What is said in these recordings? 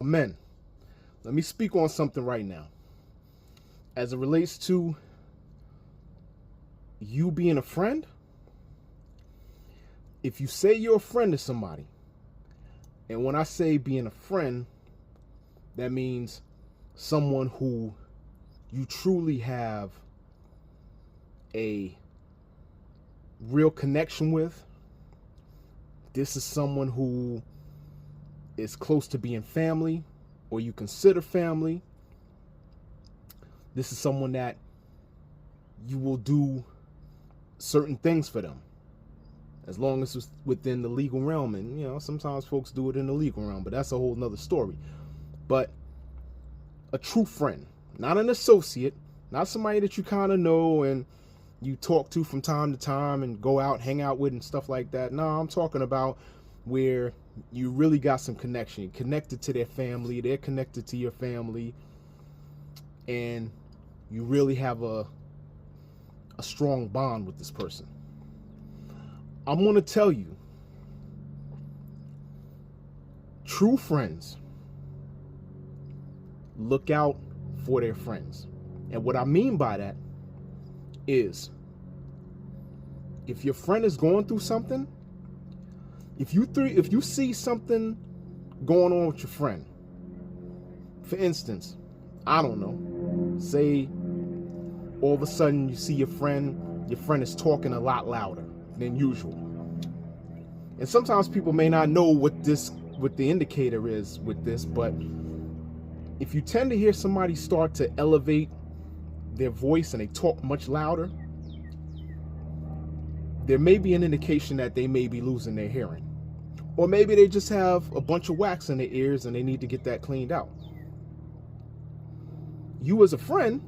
Men, let me speak on something right now. As it relates to you being a friend, if you say you're a friend to somebody, and when I say being a friend, that means someone who you truly have a real connection with. This is someone who is close to being family, or you consider family. This is someone that you will do certain things for them, as long as it's within the legal realm. And, you know, sometimes folks do it in the legal realm, but that's a whole nother story. But a true friend, not an associate, not somebody that you kind of know and you talk to from time to time and go out, hang out with and stuff like that. No, I'm talking about where you really got some connection. You're connected to their family, they're connected to your family, and you really have a strong bond with this person. I'm going to tell you, true friends look out for their friends. And what I mean by that is, if your friend is going through something, if you see something going on with your friend, for instance, I don't know, say all of a sudden you see your friend is talking a lot louder than usual. And sometimes people may not know what the indicator is with this, but if you tend to hear somebody start to elevate their voice and they talk much louder, there may be an indication that they may be losing their hearing. Or maybe they just have a bunch of wax in their ears and they need to get that cleaned out. You as a friend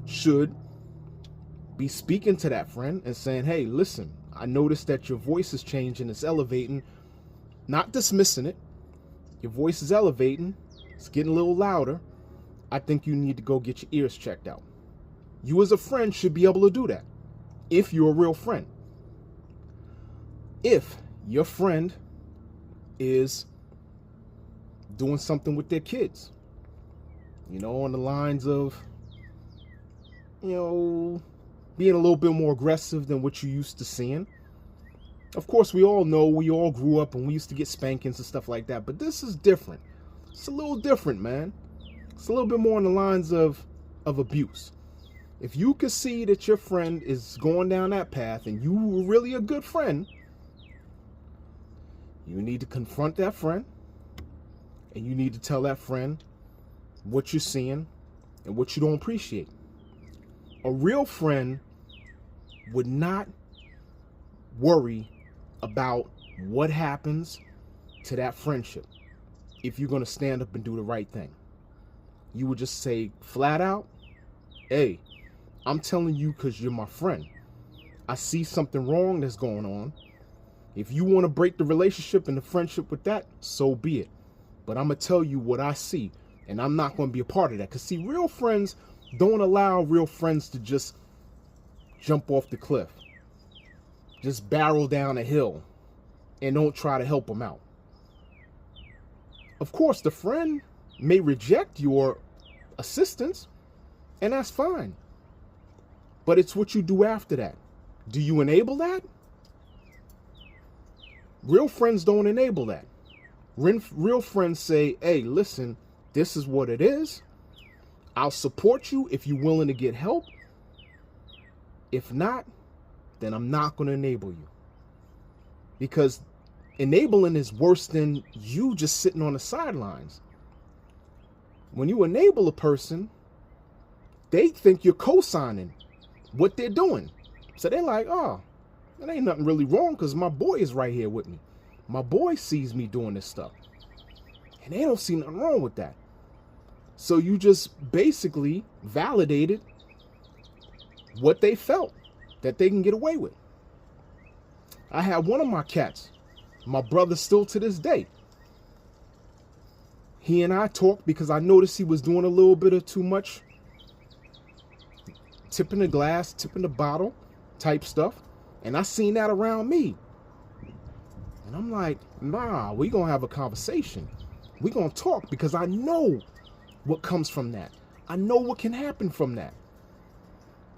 should be speaking to that friend and saying, hey, listen, I noticed that your voice is changing, it's elevating, not dismissing it. Your voice is elevating, it's getting a little louder. I think you need to go get your ears checked out. You as a friend should be able to do that, if you're a real friend. If your friend is doing something with their kids, you know, on the lines of, you know, being a little bit more aggressive than what you used to seeing. Of course, we all know, we all grew up and we used to get spankings and stuff like that, but this is different. It's a little different, man. It's a little bit more on the lines of abuse. If you can see that your friend is going down that path and you are really a good friend, you need to confront that friend and you need to tell that friend what you're seeing and what you don't appreciate. A real friend would not worry about what happens to that friendship if you're going to stand up and do the right thing. You would just say flat out, hey, I'm telling you because you're my friend. I see something wrong that's going on. If you want to break the relationship and the friendship with that, so be it. But I'm going to tell you what I see, and I'm not going to be a part of that. Because, see, real friends don't allow real friends to just jump off the cliff, just barrel down a hill, and don't try to help them out. Of course, the friend may reject your assistance, and that's fine. But it's what you do after that. Do you enable that? Real friends don't enable that. Real friends say, hey, listen, this is what it is. I'll support you if you're willing to get help. If not, then I'm not going to enable you. Because enabling is worse than you just sitting on the sidelines. When you enable a person, they think you're co-signing what they're doing. So they're like, oh, there ain't nothing really wrong because my boy is right here with me. My boy sees me doing this stuff. And they don't see nothing wrong with that. So you just basically validated what they felt that they can get away with. I had one of my cats, my brother still to this day. He and I talked because I noticed he was doing a little bit of too much tipping the glass, tipping the bottle type stuff. And I seen that around me. And I'm like, nah, we gonna have a conversation. We're going to talk because I know what comes from that. I know what can happen from that.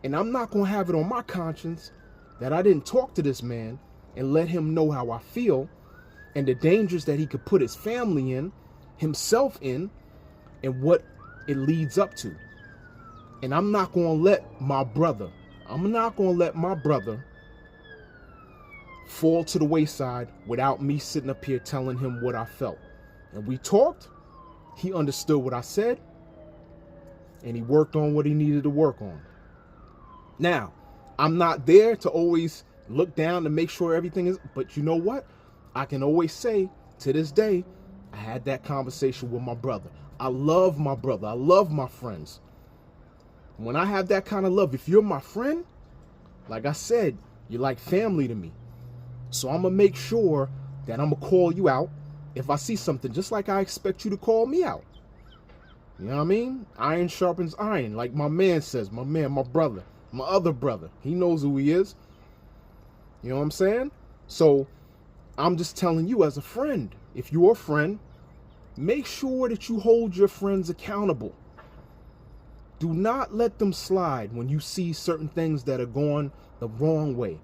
And I'm not going to have it on my conscience that I didn't talk to this man and let him know how I feel and the dangers that he could put his family in, himself in, and what it leads up to. And I'm not going to let my brother fall to the wayside without me sitting up here telling him what I felt. And we talked. He understood what I said. And he worked on what he needed to work on. Now, I'm not there to always look down to make sure everything is, but you know what? I can always say to this day, I had that conversation with my brother. I love my brother. I love my friends. When I have that kind of love, if you're my friend, like I said, you're like family to me. So I'm going to make sure that I'm going to call you out if I see something, just like I expect you to call me out. You know what I mean? Iron sharpens iron, like my man says, my brother, my other brother. He knows who he is. You know what I'm saying? So I'm just telling you as a friend, if you're a friend, make sure that you hold your friends accountable. Do not let them slide when you see certain things that are going the wrong way.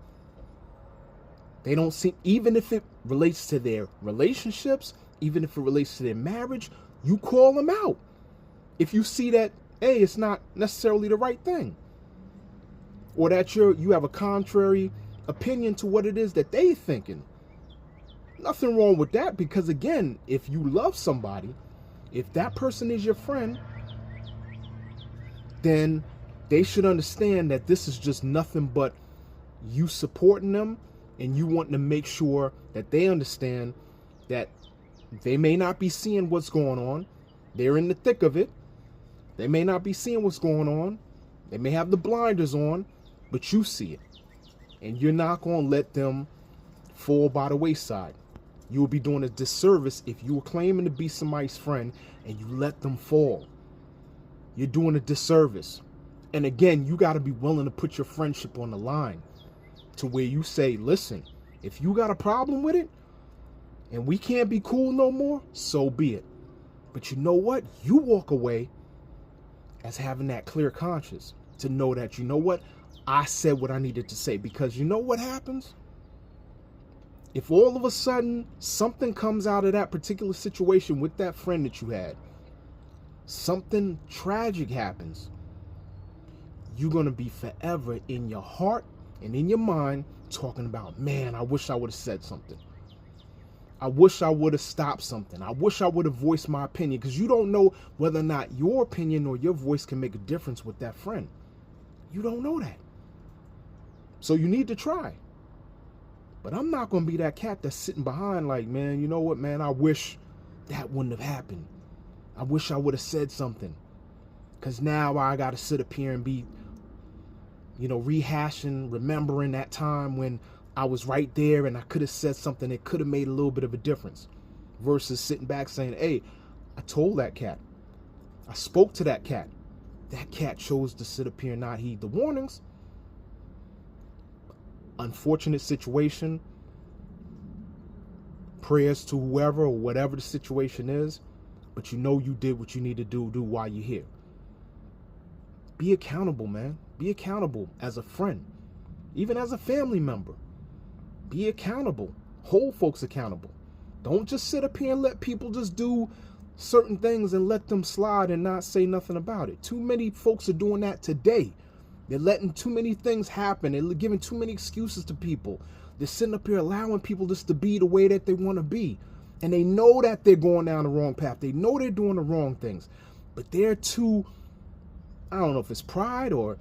They don't seem, even if it relates to their relationships, even if it relates to their marriage, you call them out. If you see that, hey, it's not necessarily the right thing, or that you have a contrary opinion to what it is that they thinking. Nothing wrong with that, because again, if you love somebody, if that person is your friend, then they should understand that this is just nothing but you supporting them and you wanting to make sure that they understand that they may not be seeing what's going on. They're in the thick of it. They may not be seeing what's going on. They may have the blinders on, but you see it. And you're not going to let them fall by the wayside. You will be doing a disservice if you were claiming to be somebody's friend and you let them fall. You're doing a disservice. And again, you got to be willing to put your friendship on the line to where you say, listen, if you got a problem with it and we can't be cool no more, so be it. But you know what? You walk away as having that clear conscience to know that, you know what? I said what I needed to say, because you know what happens? If all of a sudden something comes out of that particular situation with that friend that you had, something tragic happens, you're going to be forever in your heart and in your mind talking about, man, I wish I would have said something. I wish I would have stopped something. I wish I would have voiced my opinion, because you don't know whether or not your opinion or your voice can make a difference with that friend. You don't know that. So you need to try. But I'm not going to be that cat that's sitting behind like, man, you know what, man, I wish that wouldn't have happened. I wish I would have said something. Because now I got to sit up here and be, rehashing, remembering that time when I was right there and I could have said something that could have made a little bit of a difference. Versus sitting back saying, hey, I told that cat. I spoke to that cat. That cat chose to sit up here and not heed the warnings. Unfortunate situation. Prayers to whoever or whatever the situation is. But you know you did what you need to do while you're here. Be accountable, man. Be accountable as a friend. Even as a family member. Be accountable. Hold folks accountable. Don't just sit up here and let people just do certain things and let them slide and not say nothing about it. Too many folks are doing that today. They're letting too many things happen. They're giving too many excuses to people. They're sitting up here allowing people just to be the way that they want to be. And they know that they're going down the wrong path. They know they're doing the wrong things. But they're too, I don't know if it's pride or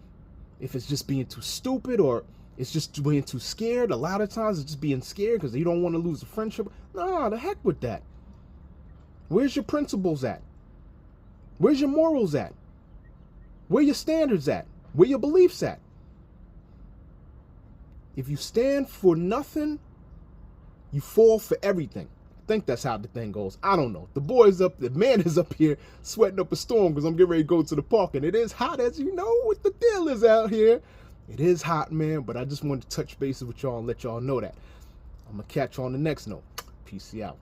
if it's just being too stupid or it's just being too scared. A lot of times it's just being scared because you don't want to lose a friendship. Nah, the heck with that. Where's your principles at? Where's your morals at? Where your standards at? Where your beliefs at? If you stand for nothing, you fall for everything. I think that's how the thing goes. I don't know. The man is up here sweating up a storm because I'm getting ready to go to the park. And it is hot, as you know, what the deal is out here. It is hot, man. But I just wanted to touch bases with y'all and let y'all know that. I'm going to catch you on the next note. Peace out.